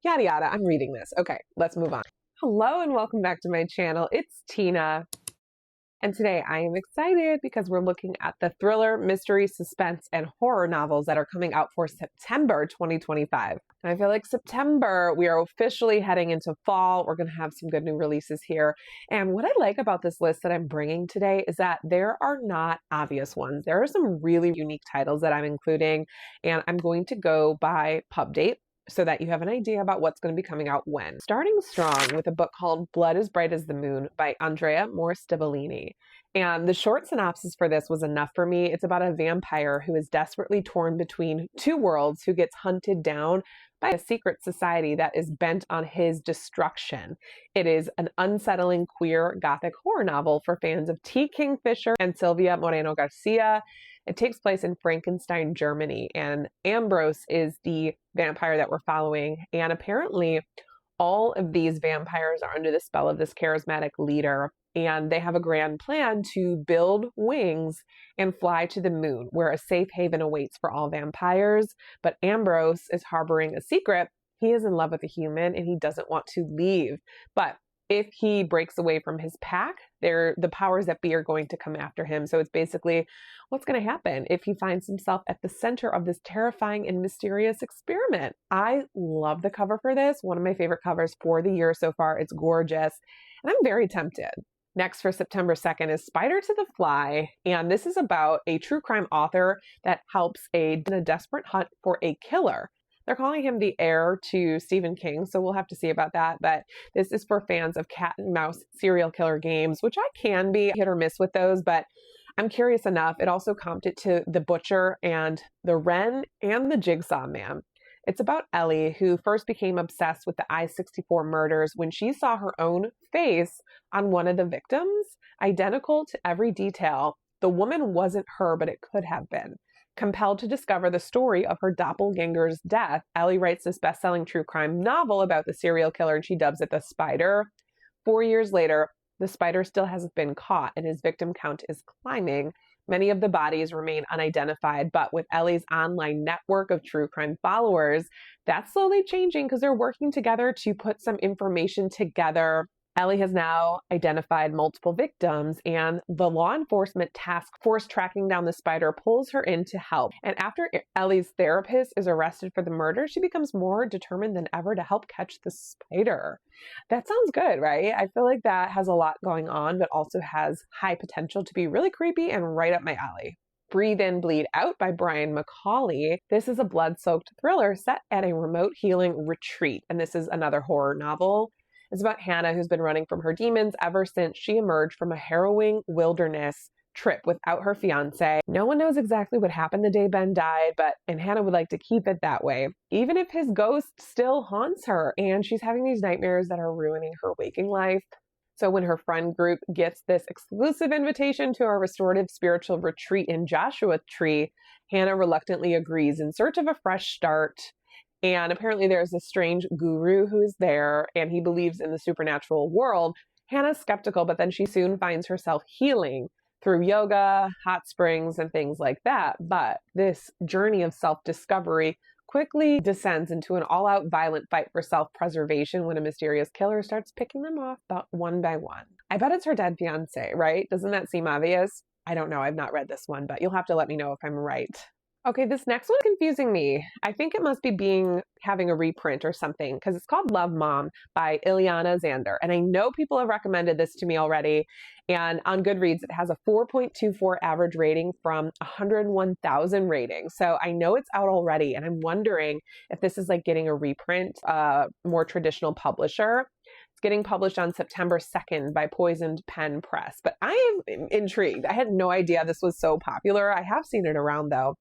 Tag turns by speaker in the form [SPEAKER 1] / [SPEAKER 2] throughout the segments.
[SPEAKER 1] yada yada. I'm reading this. Okay, let's move on. Hello and welcome back to my channel. It's Tina. And today I am excited because we're looking at the thriller, mystery, suspense, and horror novels that are coming out for September 2025. And I feel like September, we are officially heading into fall. We're going to have some good new releases here. And what I like about this list that I'm bringing today is that there are not obvious ones. There are some really unique titles that I'm including, and I'm going to go by pub date, so that you have an idea about what's going to be coming out when. Starting strong with a book called Blood as Bright as the Moon by Andrea Morstibellini. And the short synopsis for this was enough for me. It's about a vampire who is desperately torn between two worlds, who gets hunted down by a secret society that is bent on his destruction. It is an unsettling queer gothic horror novel for fans of T. Kingfisher and Silvia Moreno Garcia. It takes place in Frankenstein, Germany, and Ambrose is the vampire that we're following. And apparently, all of these vampires are under the spell of this charismatic leader, and they have a grand plan to build wings and fly to the moon, where a safe haven awaits for all vampires. But Ambrose is harboring a secret. He is in love with a human, and he doesn't want to leave. But if he breaks away from his pack, the powers that be are going to come after him. So it's basically what's going to happen if he finds himself at the center of this terrifying and mysterious experiment. I love the cover for this. One of my favorite covers for the year so far. It's gorgeous, and I'm very tempted. Next for September 2nd is Spider to the Fly, and this is about a true crime author that helps in a desperate hunt for a killer. They're calling him the heir to Stephen King, so we'll have to see about that. But this is for fans of cat and mouse serial killer games, which I can be hit or miss with those, but I'm curious enough. It also comped it to The Butcher and The Wren and The Jigsaw Man. It's about Ellie, who first became obsessed with the I-64 murders when she saw her own face on one of the victims, identical to every detail. The woman wasn't her, but it could have been. Compelled to discover the story of her doppelganger's death, Ellie writes this best-selling true crime novel about the serial killer, and she dubs it The Spider. 4 years later, the spider still hasn't been caught, and his victim count is climbing. Many of the bodies remain unidentified, but with Ellie's online network of true crime followers, that's slowly changing because they're working together to put some information together. Ellie has now identified multiple victims, and the law enforcement task force tracking down the spider pulls her in to help. And after Ellie's therapist is arrested for the murder, she becomes more determined than ever to help catch the spider. That sounds good, right? I feel like that has a lot going on, but also has high potential to be really creepy and right up my alley. Breathe In, Bleed Out by Brian McCauley. This is a blood-soaked thriller set at a remote healing retreat, and this is another horror novel. It's about Hannah, who's been running from her demons ever since she emerged from a harrowing wilderness trip without her fiance. No one knows exactly what happened the day Ben died, and Hannah would like to keep it that way, even if his ghost still haunts her, and she's having these nightmares that are ruining her waking life. So when her friend group gets this exclusive invitation to a restorative spiritual retreat in Joshua Tree, Hannah reluctantly agrees in search of a fresh start. And apparently there's a strange guru who is there, and he believes in the supernatural world. Hannah's skeptical, but then she soon finds herself healing through yoga, hot springs, and things like that. But this journey of self-discovery quickly descends into an all-out violent fight for self-preservation when a mysterious killer starts picking them off about one by one. I bet it's her dead fiance, right? Doesn't that seem obvious? I don't know. I've not read this one, but you'll have to let me know if I'm right. Okay, this next one's confusing me. I think it must be having a reprint or something, because it's called Love Mom by Ileana Zander. And I know people have recommended this to me already. And on Goodreads, it has a 4.24 average rating from 101,000 ratings. So I know it's out already. And I'm wondering if this is like getting a reprint, more traditional publisher. It's getting published on September 2nd by Poisoned Pen Press. But I am intrigued. I had no idea this was so popular. I have seen it around though.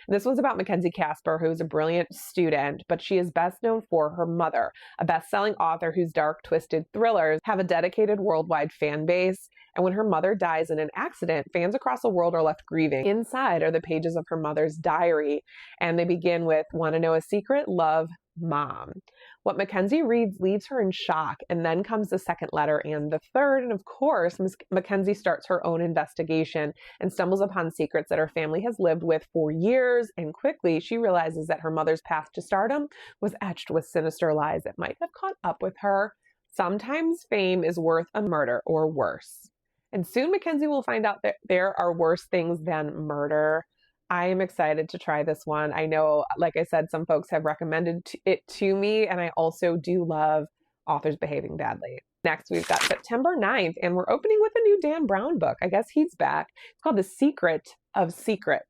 [SPEAKER 1] This one's about Mackenzie Casper, who is a brilliant student, but she is best known for her mother, a best-selling author whose dark, twisted thrillers have a dedicated worldwide fan base. And when her mother dies in an accident, fans across the world are left grieving. Inside are the pages of her mother's diary, and they begin with, "Want to know a secret? Love mom. What Mackenzie reads leaves her in shock, and then comes the second letter and the third. And of course, Mackenzie starts her own investigation and stumbles upon secrets that her family has lived with for years. And quickly, she realizes that her mother's path to stardom was etched with sinister lies that might have caught up with her. Sometimes fame is worth a murder or worse. And soon Mackenzie will find out that there are worse things than murder. I am excited to try this one. I know, like I said, some folks have recommended it to me, and I also do love authors behaving badly. Next, we've got September 9th, and we're opening with a new Dan Brown book. I guess he's back. It's called The Secret of Secrets.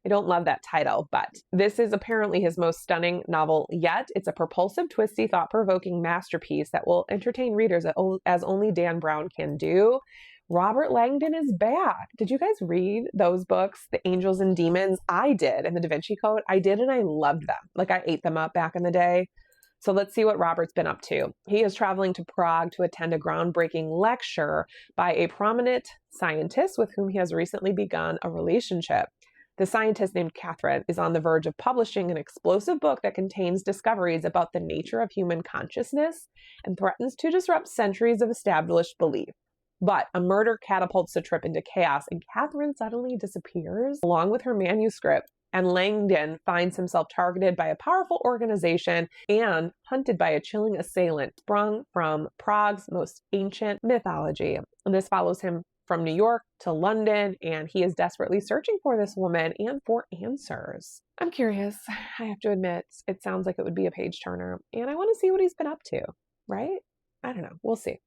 [SPEAKER 1] I don't love that title, but this is apparently his most stunning novel yet. It's a propulsive, twisty, thought-provoking masterpiece that will entertain readers as only Dan Brown can do. Robert Langdon is back. Did you guys read those books, The Angels and Demons? I did, and The Da Vinci Code. I did, and I loved them. Like, I ate them up back in the day. So let's see what Robert's been up to. He is traveling to Prague to attend a groundbreaking lecture by a prominent scientist with whom he has recently begun a relationship. The scientist, named Catherine, is on the verge of publishing an explosive book that contains discoveries about the nature of human consciousness and threatens to disrupt centuries of established belief. But a murder catapults the trip into chaos, and Catherine suddenly disappears along with her manuscript, and Langdon finds himself targeted by a powerful organization and hunted by a chilling assailant sprung from Prague's most ancient mythology. And this follows him from New York to London, and he is desperately searching for this woman and for answers. I'm curious. I have to admit, it sounds like it would be a page turner, and I want to see what he's been up to, right? I don't know. We'll see.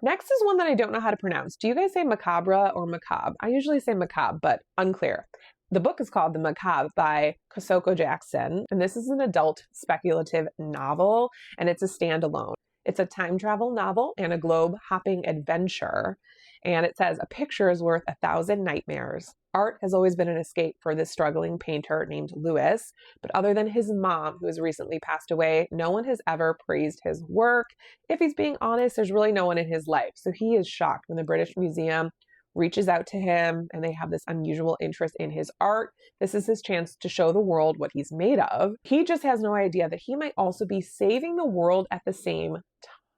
[SPEAKER 1] Next is one that I don't know how to pronounce. Do you guys say macabre or macabre? I usually say macabre, but unclear. The book is called The Macabre by Kosoko Jackson, and this is an adult speculative novel, and it's a standalone. It's a time travel novel and a globe-hopping adventure. And it says, a picture is worth 1,000 nightmares. Art has always been an escape for this struggling painter named Louis, but other than his mom, who has recently passed away, no one has ever praised his work. If he's being honest, there's really no one in his life. So he is shocked when the British Museum reaches out to him and they have this unusual interest in his art. This is his chance to show the world what he's made of. He just has no idea that he might also be saving the world at the same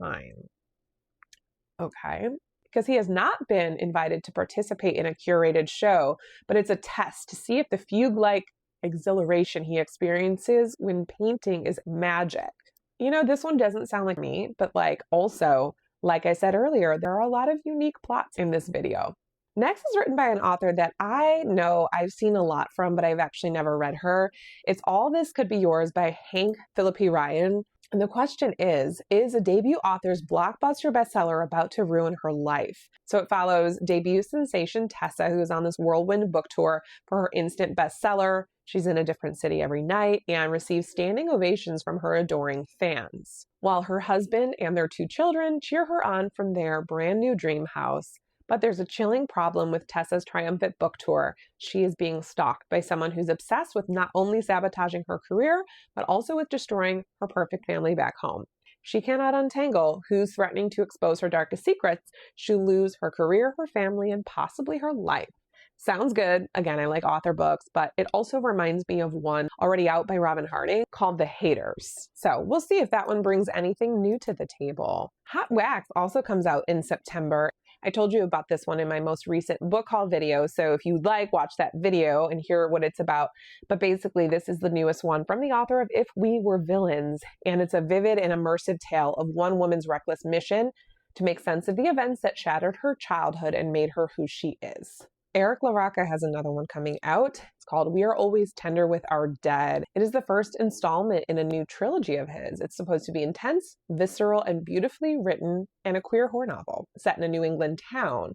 [SPEAKER 1] time. Okay. Because he has not been invited to participate in a curated show, but it's a test to see if the fugue-like exhilaration he experiences when painting is magic. You know, this one doesn't sound like me, but also, like I said earlier, there are a lot of unique plots in this video. Next is written by an author that I know I've seen a lot from, but I've actually never read her. It's All This Could Be Yours by Hank Phillippi Ryan. And the question is a debut author's blockbuster bestseller about to ruin her life? So it follows debut sensation Tessa, who is on this whirlwind book tour for her instant bestseller. She's in a different city every night and receives standing ovations from her adoring fans, while her husband and their 2 children cheer her on from their brand new dream house. But there's a chilling problem with Tessa's triumphant book tour. She is being stalked by someone who's obsessed with not only sabotaging her career, but also with destroying her perfect family back home. She cannot untangle who's threatening to expose her darkest secrets. She'll lose her career, her family, and possibly her life. Sounds good. Again, I like author books, but it also reminds me of one already out by Robin Harding called The Haters. So we'll see if that one brings anything new to the table. Hot Wax also comes out in September. I told you about this one in my most recent book haul video, so if you'd like, watch that video and hear what it's about. But basically, this is the newest one from the author of If We Were Villains, and it's a vivid and immersive tale of one woman's reckless mission to make sense of the events that shattered her childhood and made her who she is. Eric LaRocca has another one coming out. It's called We Are Always Tender with Our Dead. It is the first installment in a new trilogy of his. It's supposed to be intense, visceral, and beautifully written, and a queer horror novel set in a New England town.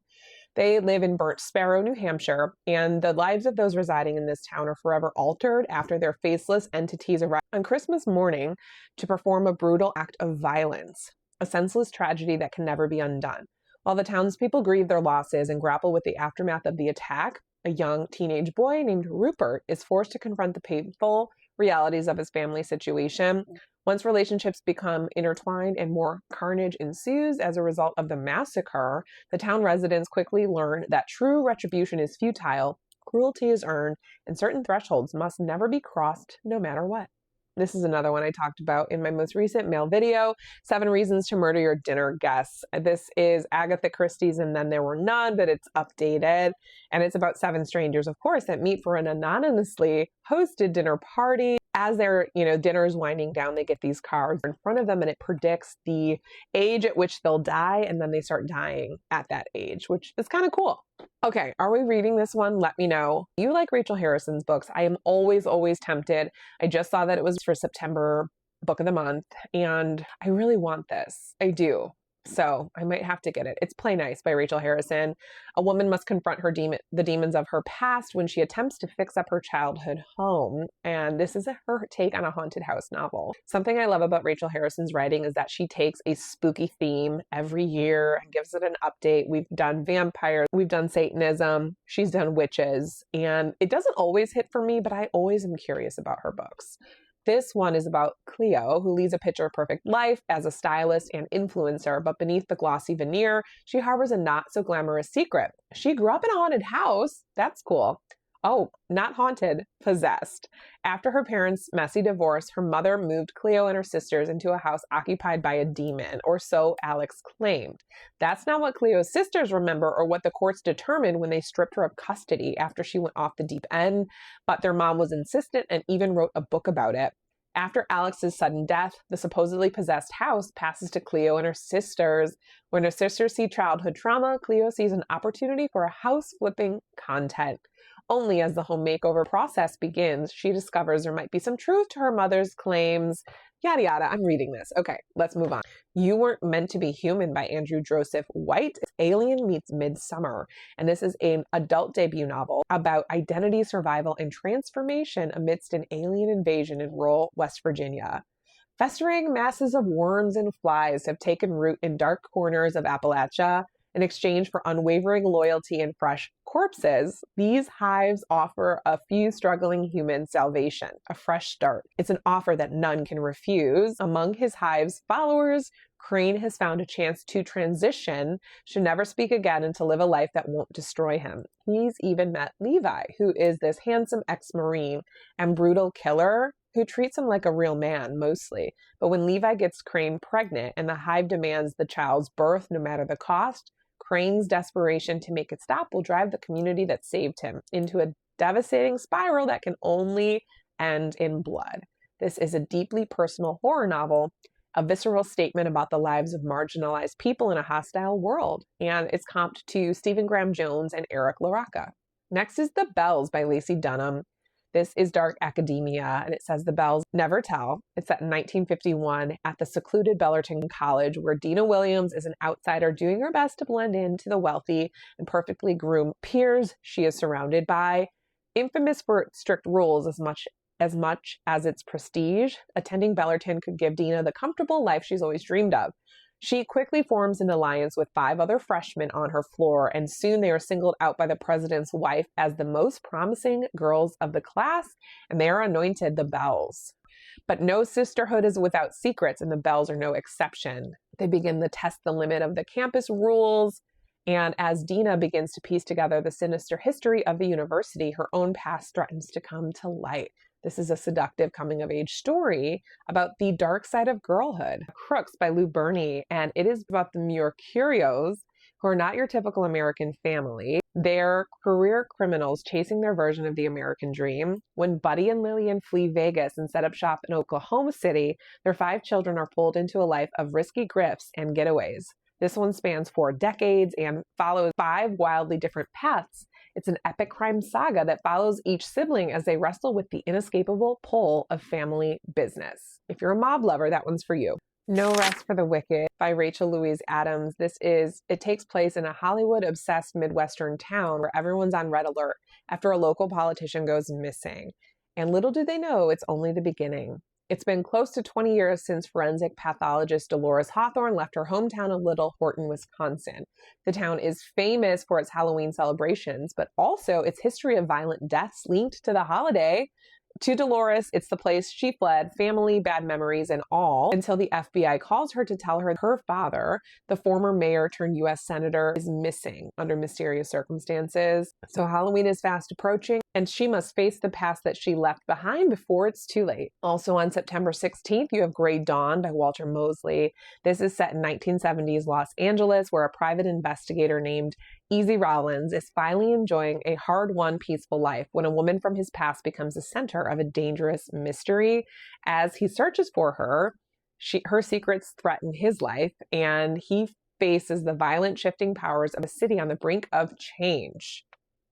[SPEAKER 1] They live in Burnt Sparrow, New Hampshire, and the lives of those residing in this town are forever altered after their faceless entities arrive on Christmas morning to perform a brutal act of violence, a senseless tragedy that can never be undone. While the townspeople grieve their losses and grapple with the aftermath of the attack, a young teenage boy named Rupert is forced to confront the painful realities of his family situation. Once relationships become intertwined and more carnage ensues as a result of the massacre, the town residents quickly learn that true retribution is futile, cruelty is earned, and certain thresholds must never be crossed no matter what. This is another one I talked about in my most recent mail video, 7 Reasons to Murder Your Dinner Guests. This is Agatha Christie's And Then There Were None, but it's updated. And it's about 7 strangers, of course, that meet for an anonymously hosted dinner party. As their, dinner is winding down, they get these cards in front of them and it predicts the age at which they'll die. And then they start dying at that age, which is kind of cool. Okay, are we reading this one? Let me know. You like Rachel Harrison's books. I am always, always tempted. I just saw that it was for September book of the month, and I really want this. I do. So I might have to get it. It's Play Nice by Rachel Harrison. A woman must confront the demons of her past when she attempts to fix up her childhood home. And this is her take on a haunted house novel. Something I love about Rachel Harrison's writing is that she takes a spooky theme every year and gives it an update. We've done vampires, we've done Satanism, she's done witches, and it doesn't always hit for me, but I always am curious about her books. This one is about Cleo, who leads a picture-perfect life as a stylist and influencer, but beneath the glossy veneer, she harbors a not-so-glamorous secret. She grew up in a haunted house. That's cool. Oh, not haunted, possessed. After her parents' messy divorce, her mother moved Cleo and her sisters into a house occupied by a demon, or so Alex claimed. That's not what Cleo's sisters remember or what the courts determined when they stripped her of custody after she went off the deep end, but their mom was insistent and even wrote a book about it. After Alex's sudden death, the supposedly possessed house passes to Cleo and her sisters. When her sisters see childhood trauma, Cleo sees an opportunity for a house-flipping content. Only as the home makeover process begins, she discovers there might be some truth to her mother's claims. Yada yada, I'm reading this. Okay, let's move on. You Weren't Meant to Be Human by Andrew Joseph White. Alien Meets Midsummer. And this is an adult debut novel about identity, survival, and transformation amidst an alien invasion in rural West Virginia. Festering masses of worms and flies have taken root in dark corners of Appalachia. In exchange for unwavering loyalty and fresh corpses, these hives offer a few struggling humans salvation, a fresh start. It's an offer that none can refuse. Among his hive's followers, Crane has found a chance to transition, should never speak again, and to live a life that won't destroy him. He's even met Levi, who is this handsome ex-Marine and brutal killer who treats him like a real man, mostly. But when Levi gets Crane pregnant and the hive demands the child's birth no matter the cost, Crane's desperation to make it stop will drive the community that saved him into a devastating spiral that can only end in blood. This is a deeply personal horror novel, a visceral statement about the lives of marginalized people in a hostile world, and it's comped to Stephen Graham Jones and Eric LaRocca. Next is The Bells by Lacey Dunham. This is dark academia, and it says the bells never tell. It's set in 1951 at the secluded Bellarton College, where Dina Williams is an outsider doing her best to blend into the wealthy and perfectly groomed peers she is surrounded by. Infamous for its strict rules as much as its prestige, attending Bellarton could give Dina the comfortable life she's always dreamed of. She quickly forms an alliance with 5 other freshmen on her floor, and soon they are singled out by the president's wife as the most promising girls of the class, and they are anointed the Bells. But no sisterhood is without secrets, and the Bells are no exception. They begin to test the limit of the campus rules, and as Dina begins to piece together the sinister history of the university, her own past threatens to come to light. This is a seductive coming-of-age story about the dark side of girlhood. Crooks by Lou Berney, and it is about the Mercurios, who are not your typical American family. They're career criminals chasing their version of the American dream. When Buddy and Lillian flee Vegas and set up shop in Oklahoma City, their 5 children are pulled into a life of risky grifts and getaways. This one spans 4 decades and follows 5 wildly different paths. It's an epic crime saga that follows each sibling as they wrestle with the inescapable pull of family business. If you're a mob lover, that one's for you. No Rest for the Wicked by Rachel Louise Adams. It takes place in a Hollywood-obsessed Midwestern town where everyone's on red alert after a local politician goes missing. And little do they know, it's only the beginning. It's been close to 20 years since forensic pathologist Dolores Hawthorne left her hometown of Little Horton, Wisconsin. The town is famous for its Halloween celebrations, but also its history of violent deaths linked to the holiday. To Dolores, it's the place she fled, family, bad memories, and all, until the FBI calls her to tell her her father, the former mayor turned U.S. senator, is missing under mysterious circumstances. So Halloween is fast approaching. and she must face the past that she left behind before it's too late. Also on September 16th, you have Grey Dawn by Walter Mosley. This is set in 1970s Los Angeles, where a private investigator named Easy Rollins is finally enjoying a hard-won peaceful life when a woman from his past becomes the center of a dangerous mystery. As he searches for her, her secrets threaten his life, and he faces the violent shifting powers of a city on the brink of change.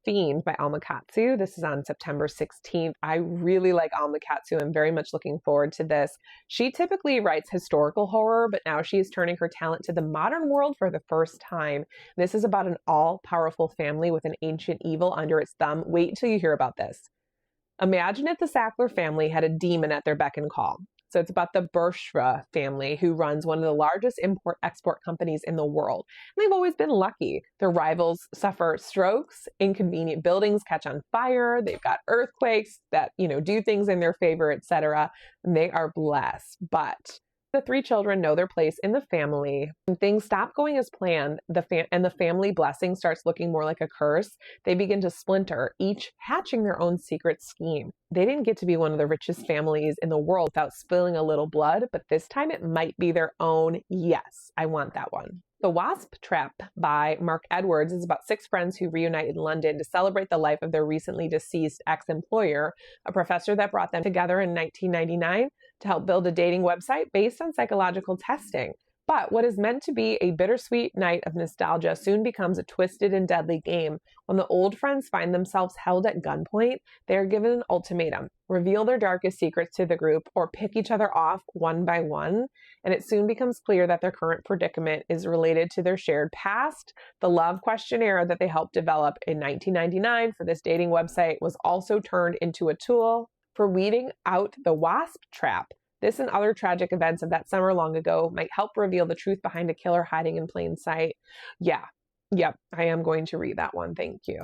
[SPEAKER 1] Fiend by Alma Katsu. This is on September 16th. I really like Alma Katsu. I'm very much looking forward to this. She typically writes historical horror, but now she is turning her talent to the modern world for the first time. This is about an all-powerful family with an ancient evil under its thumb. Wait till you hear about this. Imagine if the Sackler family had a demon at their beck and call. So it's about the Bershra family, who runs one of the largest import-export companies in the world. And they've always been lucky. Their rivals suffer strokes, inconvenient buildings catch on fire, they've got earthquakes that, do things in their favor, etc. And they are blessed. But the three children know their place in the family. When things stop going as planned, and the family blessing starts looking more like a curse, they begin to splinter, each hatching their own secret scheme. They didn't get to be one of the richest families in the world without spilling a little blood, but this time it might be their own. Yes, I want that one. The Wasp Trap by Mark Edwards is about 6 friends who reunite in London to celebrate the life of their recently deceased ex-employer, a professor that brought them together in 1999 to help build a dating website based on psychological testing. But what is meant to be a bittersweet night of nostalgia soon becomes a twisted and deadly game. When the old friends find themselves held at gunpoint, they are given an ultimatum: reveal their darkest secrets to the group or pick each other off one by one. And it soon becomes clear that their current predicament is related to their shared past. The love questionnaire that they helped develop in 1999 for this dating website was also turned into a tool for weeding out the wasp trap. This and other tragic events of that summer long ago might help reveal the truth behind a killer hiding in plain sight. Yep, I am going to read that one. Thank you.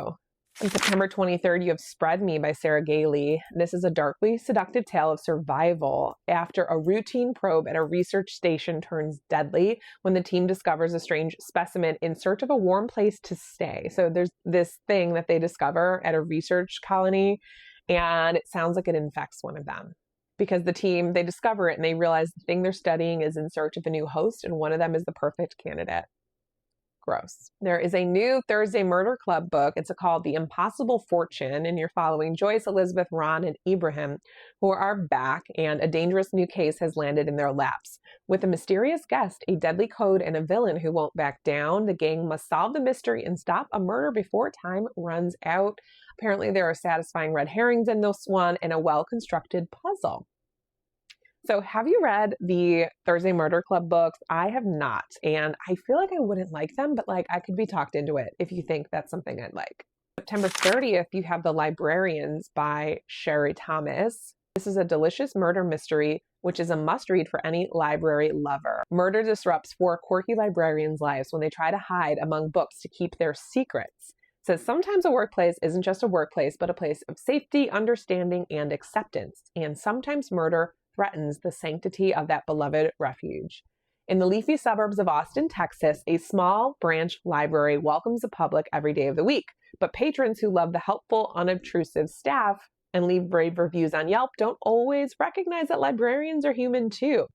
[SPEAKER 1] On September 23rd, you have Spread Me by Sarah Gailey. This is a darkly seductive tale of survival after a routine probe at a research station turns deadly when the team discovers a strange specimen in search of a warm place to stay. So there's this thing that they discover at a research colony, and it sounds like it infects one of them. Because the team, they discover it and they realize the thing they're studying is in search of a new host, and one of them is the perfect candidate. Gross. There is a new Thursday Murder Club book. It's called The Impossible Fortune, and you're following Joyce, Elizabeth, Ron, and Ibrahim, who are back, and a dangerous new case has landed in their laps. With a mysterious guest, a deadly code, and a villain who won't back down, the gang must solve the mystery and stop a murder before time runs out. Apparently, there are satisfying red herrings in this one and a well-constructed puzzle. So have you read the Thursday Murder Club books? I have not, and I feel like I wouldn't like them, but I could be talked into it if you think that's something I'd like. September 30th, you have The Librarians by Sherry Thomas. This is a delicious murder mystery, which is a must-read for any library lover. Murder disrupts 4 quirky librarians' lives when they try to hide among books to keep their secrets. Says sometimes a workplace isn't just a workplace, but a place of safety, understanding, and acceptance. And sometimes murder threatens the sanctity of that beloved refuge. In the leafy suburbs of Austin, Texas, a small branch library welcomes the public every day of the week. But patrons who love the helpful, unobtrusive staff and leave brave reviews on Yelp don't always recognize that librarians are human too.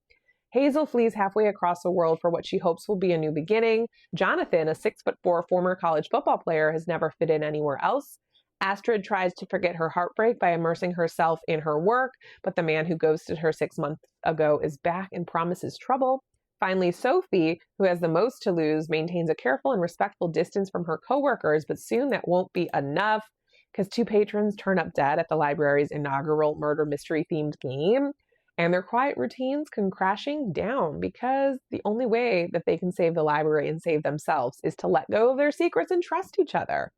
[SPEAKER 1] Hazel flees halfway across the world for what she hopes will be a new beginning. Jonathan, a 6'4" former college football player, has never fit in anywhere else. Astrid tries to forget her heartbreak by immersing herself in her work, but the man who ghosted her 6 months ago is back and promises trouble. Finally, Sophie, who has the most to lose, maintains a careful and respectful distance from her coworkers, but soon that won't be enough because 2 patrons turn up dead at the library's inaugural murder mystery themed game. And their quiet routines come crashing down because the only way that they can save the library and save themselves is to let go of their secrets and trust each other.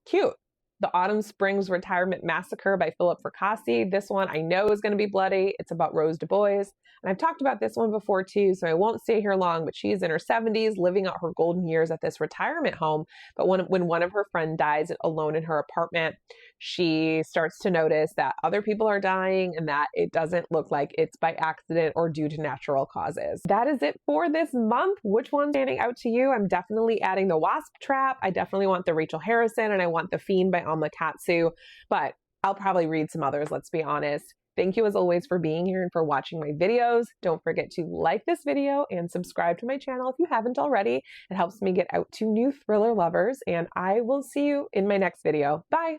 [SPEAKER 1] Cute. The Autumn Springs Retirement Massacre by Philip Fracassi. This one I know is going to be bloody. It's about Rose Du Bois. And I've talked about this one before too, so I won't stay here long, but she's in her 70s, living out her golden years at this retirement home. But when one of her friends dies alone in her apartment, she starts to notice that other people are dying and that it doesn't look like it's by accident or due to natural causes. That is it for this month. Which one's standing out to you? I'm definitely adding The Wasp Trap. I definitely want the Rachel Harrison, and I want The Fiend by Alma Katsu. But I'll probably read some others, let's be honest. Thank you as always for being here and for watching my videos. Don't forget to like this video and subscribe to my channel if you haven't already. It helps me get out to new thriller lovers, and I will see you in my next video. Bye!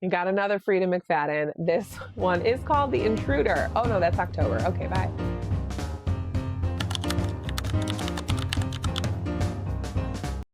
[SPEAKER 1] You got another Freida McFadden. This one is called The Intruder. Oh no, that's October. Okay, bye.